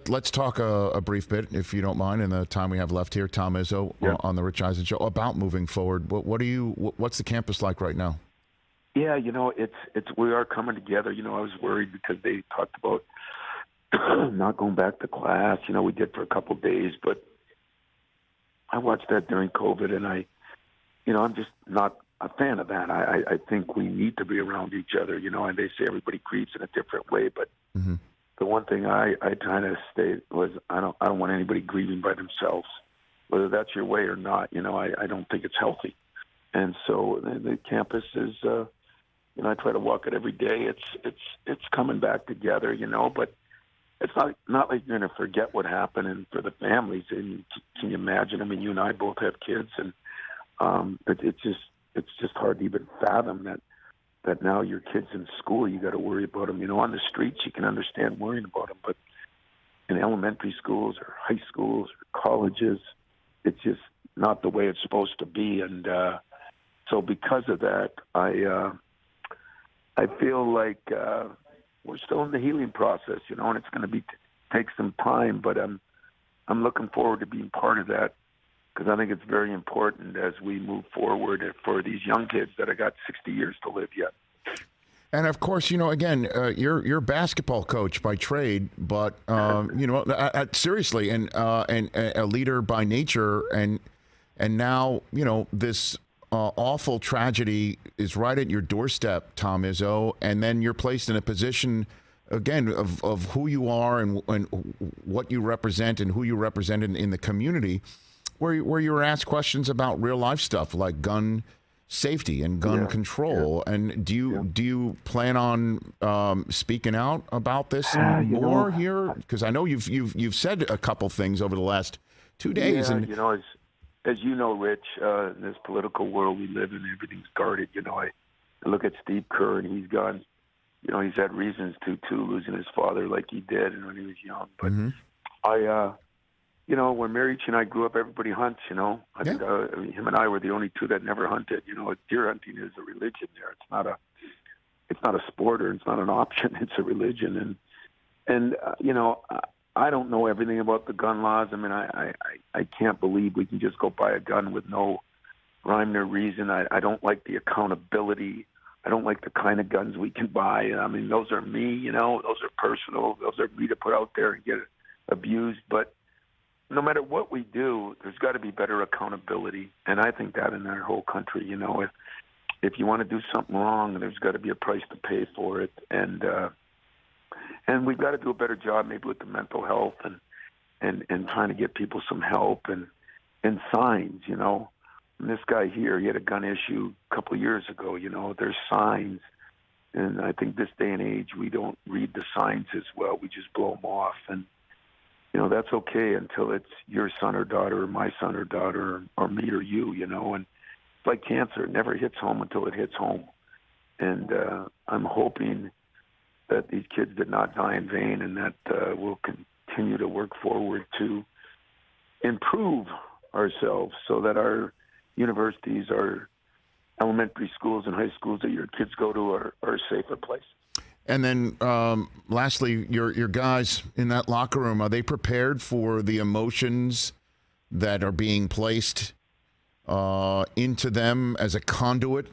let's talk a brief bit, if you don't mind, in the time we have left here. Tom Izzo on the Rich Eisen Show about moving forward. What's the campus like right now? Yeah, it's we are coming together. I was worried because they talked about not going back to class. We did for a couple of days, but I watched that during COVID, and I'm just not a fan of that. I think we need to be around each other, and they say everybody grieves in a different way, but the one thing I try to state was I don't want anybody grieving by themselves, whether that's your way or not. I don't think it's healthy. And so the campus is, I try to walk it every day. It's coming back together, but it's not like you're going to forget what happened. And for the families, and can you imagine? I mean, you and I both have kids, and it's just hard to even fathom that now your kids in school, you got to worry about them. On the streets, you can understand worrying about them, but in elementary schools or high schools or colleges, it's just not the way it's supposed to be. And so because of that, I feel like we're still in the healing process, and it's going to take some time, but I'm looking forward to being part of that, because I think it's very important as we move forward for these young kids that have got 60 years to live yet. And of course, again, you're a basketball coach by trade, but seriously, and a leader by nature, and now this awful tragedy is right at your doorstep, Tom Izzo, and then you're placed in a position again of who you are and what you represent and who you represent in the community, where you were asked questions about real life stuff like gun safety and gun control. Yeah. And do you plan on speaking out about this more here? Because I know you've said a couple things over the last 2 days. Yeah, and as you know, Rich, in this political world we live in, everything's guarded. I look at Steve Kerr, and he's gone. He's had reasons to losing his father like he did when he was young. But when Mary and I grew up, everybody hunts. I think him and I were the only two that never hunted. Deer hunting is a religion there. It's not a sport, or it's not an option. It's a religion, and I don't know everything about the gun laws. I mean, I can't believe we can just go buy a gun with no rhyme or reason. I don't like the accountability. I don't like the kind of guns we can buy. I mean, those are me, those are personal. Those are me to put out there and get abused. But no matter what we do, there's got to be better accountability. And I think that in our whole country, if you want to do something wrong, there's got to be a price to pay for it. And we've got to do a better job maybe with the mental health and trying to get people some help and signs, And this guy here, he had a gun issue a couple of years ago, there's signs. And I think this day and age, we don't read the signs as well. We just blow them off. And, that's okay until it's your son or daughter or my son or daughter or me or you, And it's like cancer. It never hits home until it hits home. And I'm hoping that these kids did not die in vain, and that we'll continue to work forward to improve ourselves so that our universities, our elementary schools and high schools that your kids go to are safer places. And then lastly, your guys in that locker room, are they prepared for the emotions that are being placed into them as a conduit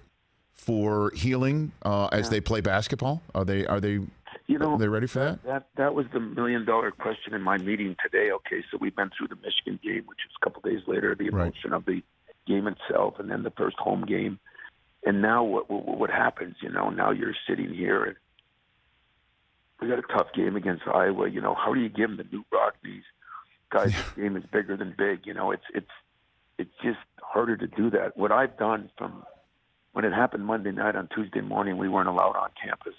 for healing as they play basketball? Are they ready for that? That was the $1 million question in my meeting today. Okay, so we've been through the Michigan game, which is a couple days later, the emotion of the game itself, and then the first home game. And now what happens? Now you're sitting here, and we got a tough game against Iowa. How do you give them the Newt Rockneys? Guys, this game is bigger than big. It's just harder to do that. What I've done from when it happened Monday night, on Tuesday morning, we weren't allowed on campus.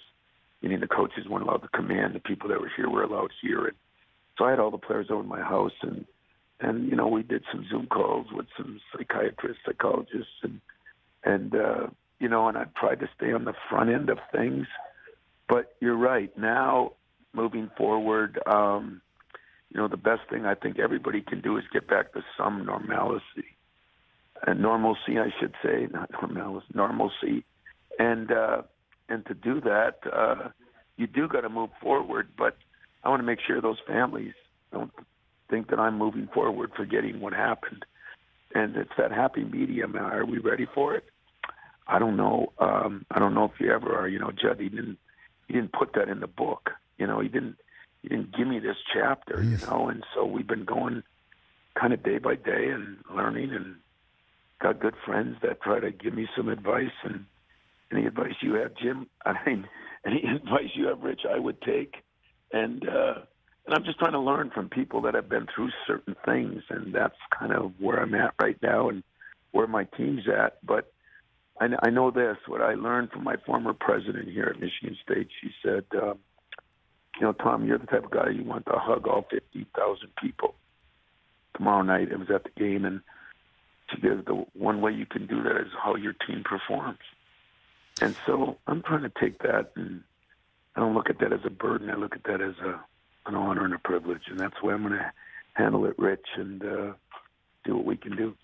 Meaning the coaches weren't allowed to come in. The people that were here were allowed here. And so I had all the players over at my house, and we did some Zoom calls with some psychiatrists, psychologists, and I tried to stay on the front end of things. But you're right. Now, moving forward, the best thing I think everybody can do is get back to some normalcy. Normalcy, I should say, not normalcy. And to do that, you do got to move forward. But I want to make sure those families don't think that I'm moving forward, forgetting what happened. And it's that happy medium. Are we ready for it? I don't know. I don't know if you ever are. You know, Judd, he didn't put that in the book. You know, he didn't give me this chapter. You know, and so we've been going kind of day by day and learning, and got good friends that try to give me some advice. And any advice you have, Jim, I mean, any advice you have, Rich, I would take. And I'm just trying to learn from people that have been through certain things, and that's kind of where I'm at right now and where my team's at. But I know this, what I learned from my former president here at Michigan State. She said, you know, Tom, you're the type of guy you want to hug all 50,000 people. Tomorrow night, it was at the game, and she goes, the one way you can do that is how your team performs. And so I'm trying to take that, and I don't look at that as a burden. I look at that as an honor and a privilege, and that's the way I'm going to handle it, Rich, and do what we can do.